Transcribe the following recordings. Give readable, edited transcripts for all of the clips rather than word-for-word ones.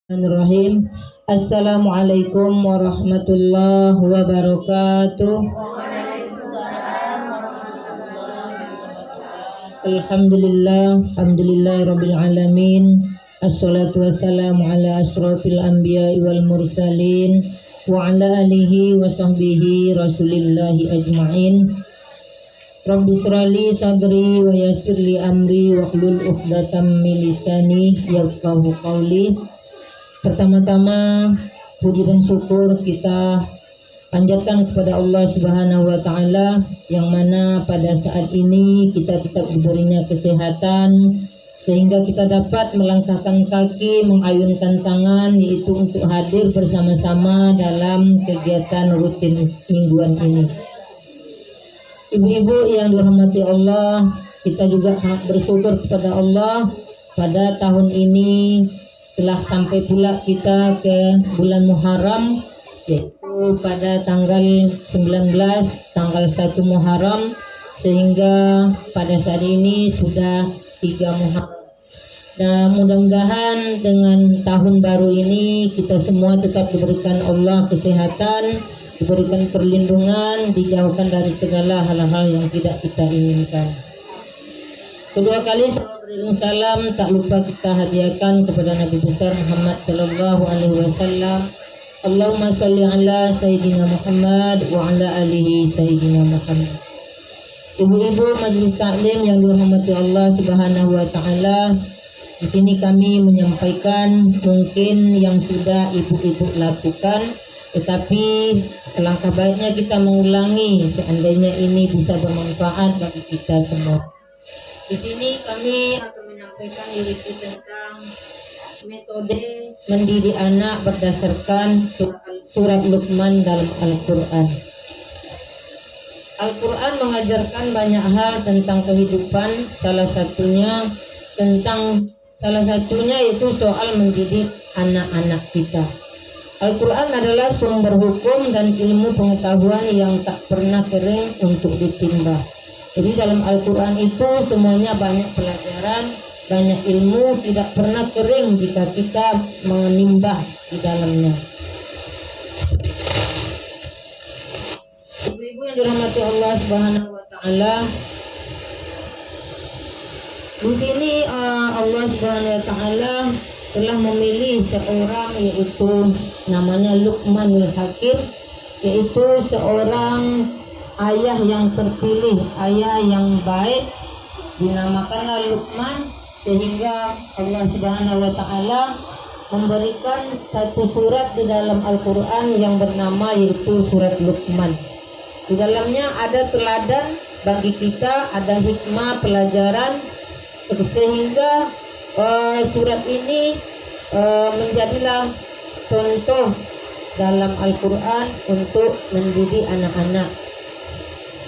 Bismillahirrahmanirrahim. Assalamualaikum warahmatullahi wabarakatuh. Alhamdulillah alamin. Assalatu wassalamu ala asrofil anbiya'i wal mursalin wa ala alihi wa sahbihi rasulillahi ajma'in. Rabbi shrali sadri wa yassirli amri wa hlul 'uqdatam min lisani yafqahu qawli. Pertama-tama puji dan syukur kita panjatkan kepada Allah Subhanahu wa taala yang mana pada saat ini kita tetap diberinya kesehatan sehingga kita dapat melangkahkan kaki, mengayunkan tangan, yaitu untuk hadir bersama-sama dalam kegiatan rutin mingguan ini. Ibu-ibu yang dirahmati Allah, kita juga sangat bersyukur kepada Allah pada tahun ini telah sampai pula kita ke bulan Muharram, yaitu pada tanggal 19, tanggal 1 Muharram, sehingga pada saat ini sudah 3 Muharram. Dan mudah-mudahan dengan tahun baru ini kita semua tetap diberikan Allah kesehatan, diberikan perlindungan, dijauhkan dari segala hal-hal yang tidak kita inginkan. Kedua kali salam tak lupa kita hadiahkan kepada Nabi besar Muhammad sallallahu alaihi wasallam. Allahumma shalli ala sayyidina Muhammad wa ala alihi sayyidina Muhammad. Ibu-ibu majelis taklim yang dirahmati Allah Subhanahu wa taala, di sini kami menyampaikan mungkin yang sudah ibu-ibu lakukan, tetapi alangkah baiknya kita mengulangi seandainya ini bisa bermanfaat bagi kita semua. Di sini kami akan menyampaikan review tentang metode mendidik anak berdasarkan surat Luqman dalam Al-Quran. Al-Quran mengajarkan banyak hal tentang kehidupan, salah satunya yaitu soal mendidik anak-anak kita. Al-Quran adalah sumber hukum dan ilmu pengetahuan yang tak pernah kering untuk ditimba. Jadi dalam Al-Quran itu semuanya banyak pelajaran, banyak ilmu, tidak pernah kering jika kita menimba di dalamnya. Ibu-ibu yang dirahmati Allah Subhanahu wa taala, di sini Allah Subhanahu wa taala telah memilih seorang, yaitu namanya Luqmanul Hakim, yaitu seorang ayah yang terpilih, ayah yang baik, dinamakanlah Luqman, sehingga Allah Subhanahu wa taala memberikan satu surat di dalam Al-Quran yang bernama yaitu surat Luqman. Di dalamnya ada teladan bagi kita, ada hikmah pelajaran, sehingga surat ini menjadilah contoh dalam Al-Quran untuk mendidik anak-anak.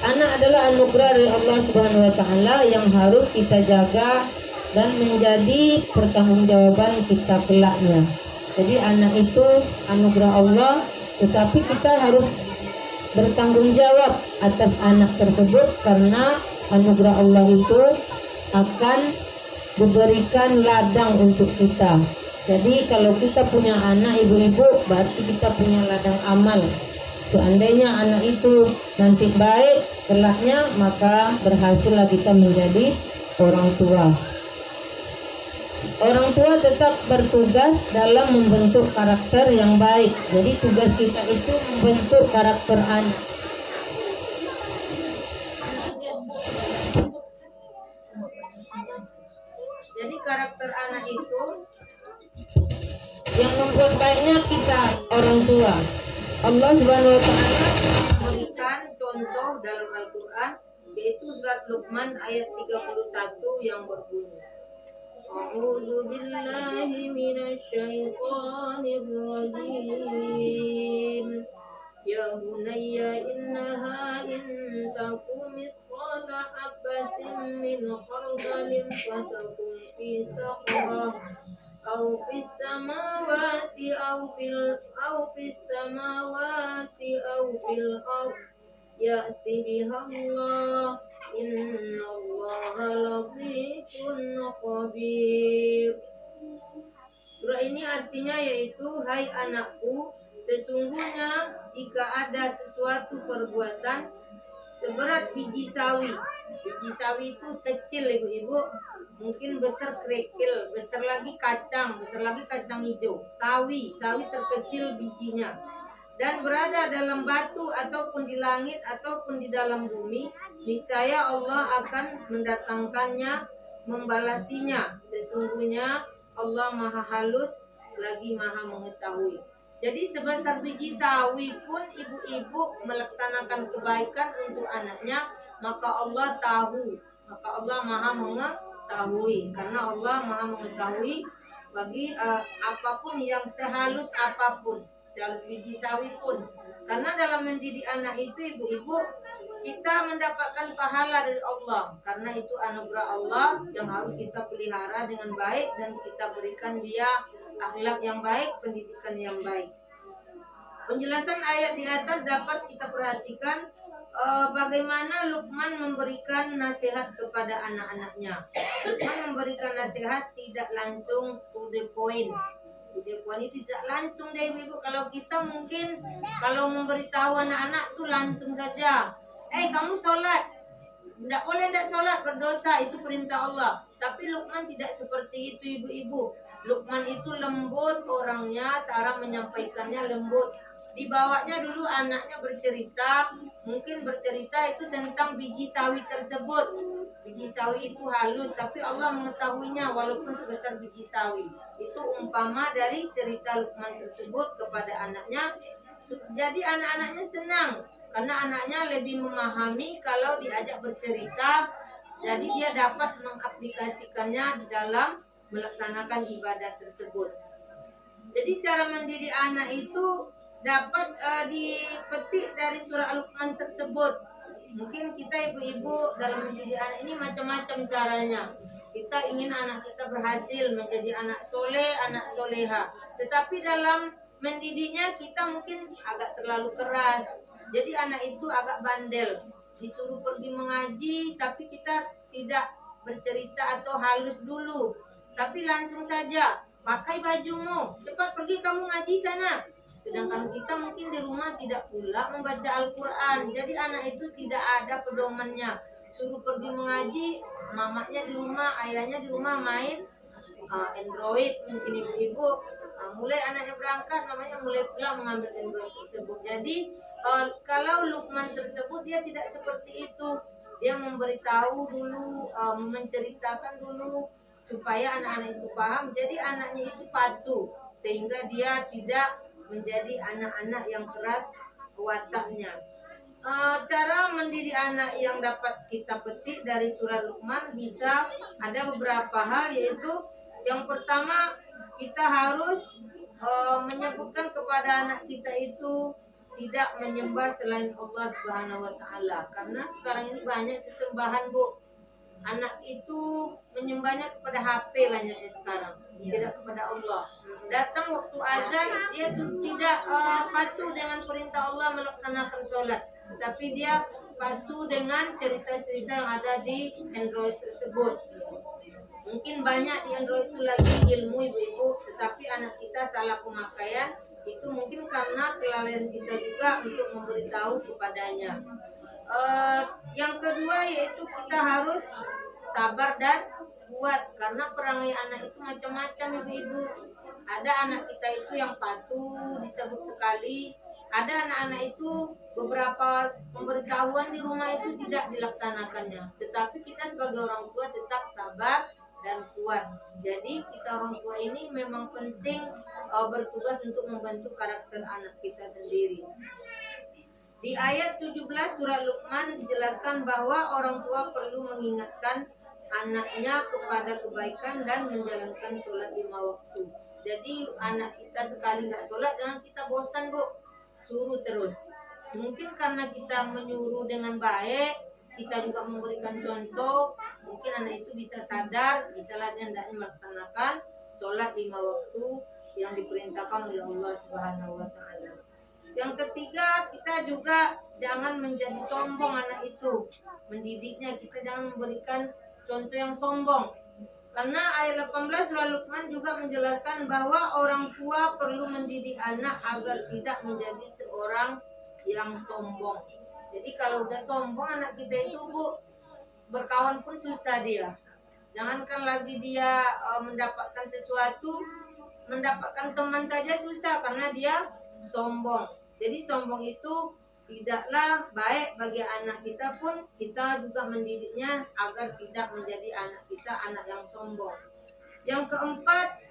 Anak adalah anugerah dari Allah Subhanahu wa taala yang harus kita jaga dan menjadi pertanggungjawaban kita kelaknya. Jadi anak itu anugerah Allah, tetapi kita harus bertanggung jawab atas anak tersebut karena anugerah Allah itu akan diberikan ladang untuk kita. Jadi kalau kita punya anak, ibu-ibu, berarti kita punya ladang amal. Seandainya anak itu nanti baik kelaknya, maka berhasillah kita menjadi orang tua. Orang tua tetap bertugas dalam membentuk karakter yang baik. Jadi tugas kita itu membentuk karakter anak. Jadi karakter anak itu yang membuat baiknya kita, orang tua. Allah Subhanahu wa taala memberikan contoh dalam Al-Quran, yaitu surat Luqman ayat 31 yang berbunyi, A'udzu billahi minasyaitonir rajim. Ya bunayya innaha in takum mithqala habatin min khardalin fatakun fi sakrah أو في السماوات أو في الأرض يأتي بها الله إن الله لطيف خبير. Surah ini artinya yaitu, hai anakku, sesungguhnya jika ada sesuatu perbuatan seberat biji sawi. Biji sawi itu kecil ibu-ibu, mungkin besar kerikil, besar lagi kacang hijau. Sawi terkecil bijinya. Dan berada dalam batu ataupun di langit ataupun di dalam bumi, niscaya Allah akan mendatangkannya, membalasinya. Sesungguhnya Allah Maha Halus lagi Maha Mengetahui. Jadi sebesar biji sawi pun ibu-ibu melaksanakan kebaikan untuk anaknya, maka Allah tahu, maka Allah Maha Mengetahui. Karena Allah Maha Mengetahui bagi apapun yang sehalus apapun, sehalus biji sawi pun. Karena dalam mendidik anak itu ibu-ibu, kita mendapatkan pahala dari Allah, karena itu anugerah Allah yang harus kita pelihara dengan baik dan kita berikan dia akhlak yang baik, pendidikan yang baik. Penjelasan ayat di atas dapat kita perhatikan bagaimana Luqman memberikan nasihat kepada anak-anaknya. Luqman memberikan nasihat tidak langsung to the point. To the point itu tidak langsung deh ibu. Kalau kita mungkin kalau memberitahu anak-anak tuh langsung saja. Kamu sholat. Tidak boleh tidak sholat, berdosa, itu perintah Allah. Tapi Luqman tidak seperti itu ibu-ibu. Luqman itu lembut orangnya, cara menyampaikannya lembut. Dibawanya dulu anaknya bercerita, mungkin bercerita itu tentang biji sawi tersebut. Biji sawi itu halus, tapi Allah mengetahuinya walaupun sebesar biji sawi. Itu umpama dari cerita Luqman tersebut kepada anaknya. Jadi anak-anaknya senang, karena anaknya lebih memahami kalau diajak bercerita. Jadi dia dapat mengaplikasikannya di dalam melaksanakan ibadah tersebut. Jadi cara mendidik anak itu dapat dipetik dari surah Al-Quran tersebut. Mungkin kita ibu-ibu dalam mendidik anak ini macam-macam caranya. Kita ingin anak kita berhasil menjadi anak soleh, anak soleha. Tetapi dalam mendidiknya kita mungkin agak terlalu keras. Jadi anak itu agak bandel. Disuruh pergi mengaji, tapi kita tidak bercerita atau halus dulu. Tapi langsung saja, pakai bajumu, cepat pergi kamu ngaji sana. Sedangkan kita mungkin di rumah tidak pula membaca Al-Quran. Jadi anak itu tidak ada pedomannya. Suruh pergi mengaji, mamanya di rumah, ayahnya di rumah main Android, mungkin ibu-ibu. Mulai anaknya berangkat, namanya mulai pula mengambil Android tersebut. Jadi kalau Luqman tersebut dia tidak seperti itu. Dia memberitahu dulu, menceritakan dulu supaya anak-anak itu paham. Jadi anaknya itu patuh, sehingga dia tidak menjadi anak-anak yang keras wataknya. Cara mendidik anak yang dapat kita petik dari surah Luqman bisa ada beberapa hal, yaitu yang pertama kita harus menyebutkan kepada anak kita itu tidak menyembah selain Allah Subhanahu wa taala. Karena sekarang ini banyak sesembahan, Bu. Anak itu menyembahnya kepada HP banyaknya sekarang, tidak kepada Allah. Datang waktu azan dia tidak patuh dengan perintah Allah melaksanakan sholat, tapi dia patuh dengan cerita-cerita yang ada di Android tersebut. Mungkin banyak di Android itu lagi ilmu ibu-ibu, tetapi anak kita salah pemakaian. Itu mungkin karena kelalaian kita juga untuk memberitahu kepadanya. Yang kedua yaitu kita harus sabar dan kuat, karena perangai anak itu macam-macam ibu-ibu. Ada anak kita itu yang patuh disebut sekali, ada anak-anak itu beberapa pemberitahuan di rumah itu tidak dilaksanakannya. Tetapi kita sebagai orang tua tetap sabar dan kuat. Jadi kita orang tua ini memang penting bertugas untuk membentuk karakter anak kita sendiri. Di ayat 17 surah Luqman dijelaskan bahwa orang tua perlu mengingatkan anaknya kepada kebaikan dan menjalankan sholat 5 waktu. Jadi anak kita sekali nggak sholat, jangan kita bosan, Bu. Suruh terus. Mungkin karena kita menyuruh dengan baik, kita juga memberikan contoh, mungkin anak itu bisa sadar, bisa hendaknya melaksanakan sholat 5 waktu yang diperintahkan oleh Allah Subhanahu wa taala. Yang ketiga, kita juga jangan menjadi sombong anak itu. Mendidiknya kita jangan memberikan contoh yang sombong. Karena ayat 18 surah Luqman juga menjelaskan bahwa orang tua perlu mendidik anak agar tidak menjadi seorang yang sombong. Jadi kalau udah sombong anak kita itu Bu, berkawan pun susah dia. Jangankan lagi dia mendapatkan sesuatu, mendapatkan teman saja susah karena dia sombong. Jadi sombong itu tidaklah baik bagi anak kita, pun kita juga mendidiknya agar tidak menjadi anak kita anak yang sombong. Yang keempat,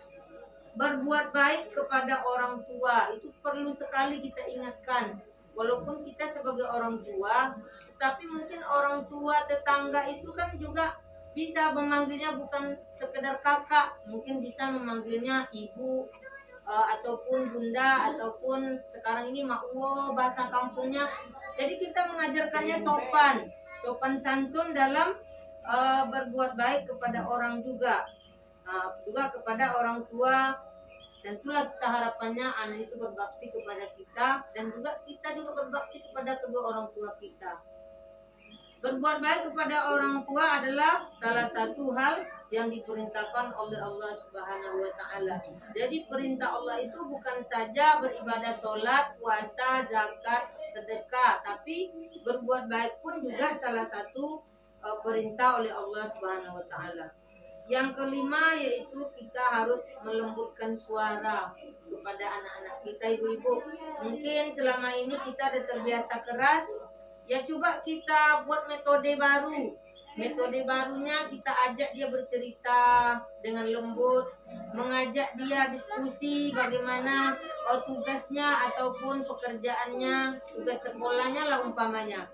berbuat baik kepada orang tua itu perlu sekali kita ingatkan. Walaupun kita sebagai orang tua, tapi mungkin orang tua tetangga itu kan juga bisa memanggilnya bukan sekedar kakak, mungkin bisa memanggilnya ibu, ataupun bunda, ataupun sekarang ini makwo bahasa kampungnya. Jadi kita mengajarkannya sopan santun dalam berbuat baik kepada orang juga, juga kepada orang tua. Dan itulah kita harapannya anak itu berbakti kepada kita, dan juga kita juga berbakti kepada kedua orang tua kita. Berbuat baik kepada orang tua adalah salah satu hal yang diperintahkan oleh Allah Subhanahu wa taala. Jadi perintah Allah itu bukan saja beribadah sholat, puasa, zakat, sedekah, tapi berbuat baik pun juga salah satu perintah oleh Allah Subhanahu wa taala. Yang kelima yaitu kita harus melembutkan suara kepada anak-anak kita, ibu-ibu. Mungkin selama ini kita sudah terbiasa keras, ya coba kita buat metode baru. Metode barunya kita ajak dia bercerita dengan lembut, mengajak dia diskusi bagaimana tugasnya ataupun pekerjaannya, tugas sekolahnya lah umpamanya.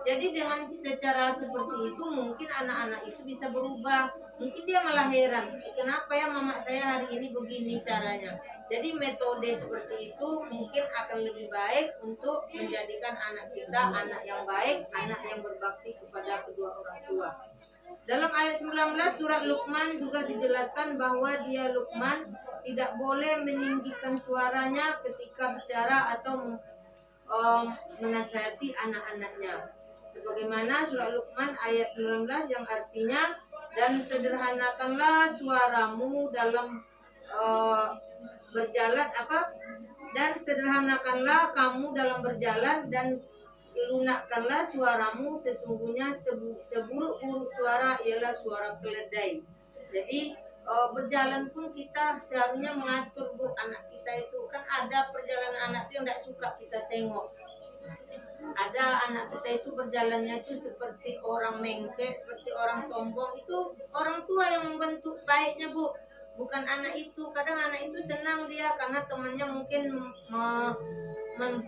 Jadi dengan secara seperti itu mungkin anak-anak itu bisa berubah. Mungkin dia malah heran, kenapa ya mama saya hari ini begini caranya. Jadi metode seperti itu mungkin akan lebih baik untuk menjadikan anak kita anak yang baik, anak yang berbakti kepada kedua orang tua. Dalam ayat 19 surat Luqman juga dijelaskan bahwa dia Luqman tidak boleh meninggikan suaranya ketika bicara atau menasihati anak-anaknya. Sebagaimana surah Luqman ayat 19 yang artinya, dan sederhanakanlah suaramu dalam berjalan dan sederhanakanlah kamu dalam berjalan, dan lunakkanlah suaramu, sesungguhnya seburuk-buruk suara ialah suara keledai. Jadi berjalan pun kita seharusnya mengatur Bu, anak kita itu kan ada perjalanan anak itu yang tidak suka kita tengok. Ada anak kita itu berjalannya itu seperti orang mengke, seperti orang sombong. Itu orang tua yang membentuk baiknya Bu, bukan anak itu. Kadang anak itu senang dia karena temannya mungkin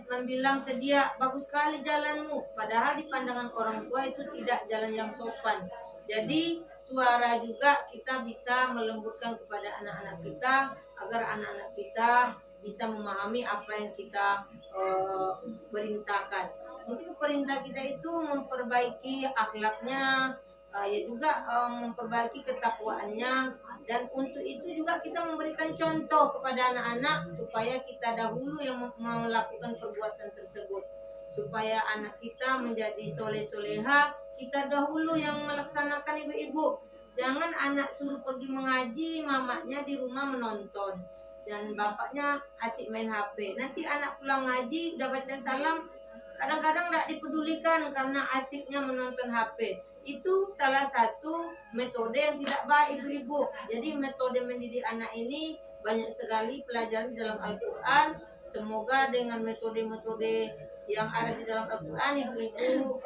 membilang ke dia, bagus sekali jalanmu, padahal di pandangan orang tua itu tidak jalan yang sopan. Jadi suara juga kita bisa melembutkan kepada anak-anak kita agar anak-anak kita bisa memahami apa yang kita perintahkan. Mungkin perintah kita itu memperbaiki akhlaknya, ya juga memperbaiki ketakwaannya, dan untuk itu juga kita memberikan contoh kepada anak-anak supaya kita dahulu yang melakukan perbuatan tersebut, supaya anak kita menjadi soleh-soleha. Kita dahulu yang melaksanakan, ibu-ibu. Jangan anak suruh pergi mengaji, mamanya di rumah menonton dan bapaknya asik main HP. Nanti anak pulang ngaji udah baca salam, kadang-kadang tidak dipedulikan karena asiknya menonton HP. Itu salah satu metode yang tidak baik, ibu-ibu. Jadi metode mendidik anak ini banyak sekali pelajaran dalam Al-Quran. Semoga dengan metode-metode yang ada di dalam Al-Quran, ibu-ibu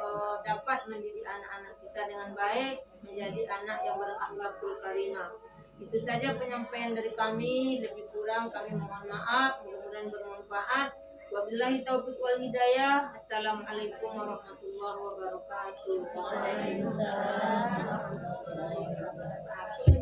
dapat mendidik anak-anak kita dengan baik, menjadi anak yang berakhlakul karimah. Itu saja penyampaian dari kami. Lebih kurang kami mohon maaf. Mudah-mudahan bermanfaat. Wabillahi taufiq wal hidayah. Assalamualaikum warahmatullahi wabarakatuh. Waalaikumsalam warahmatullahi wabarakatuh.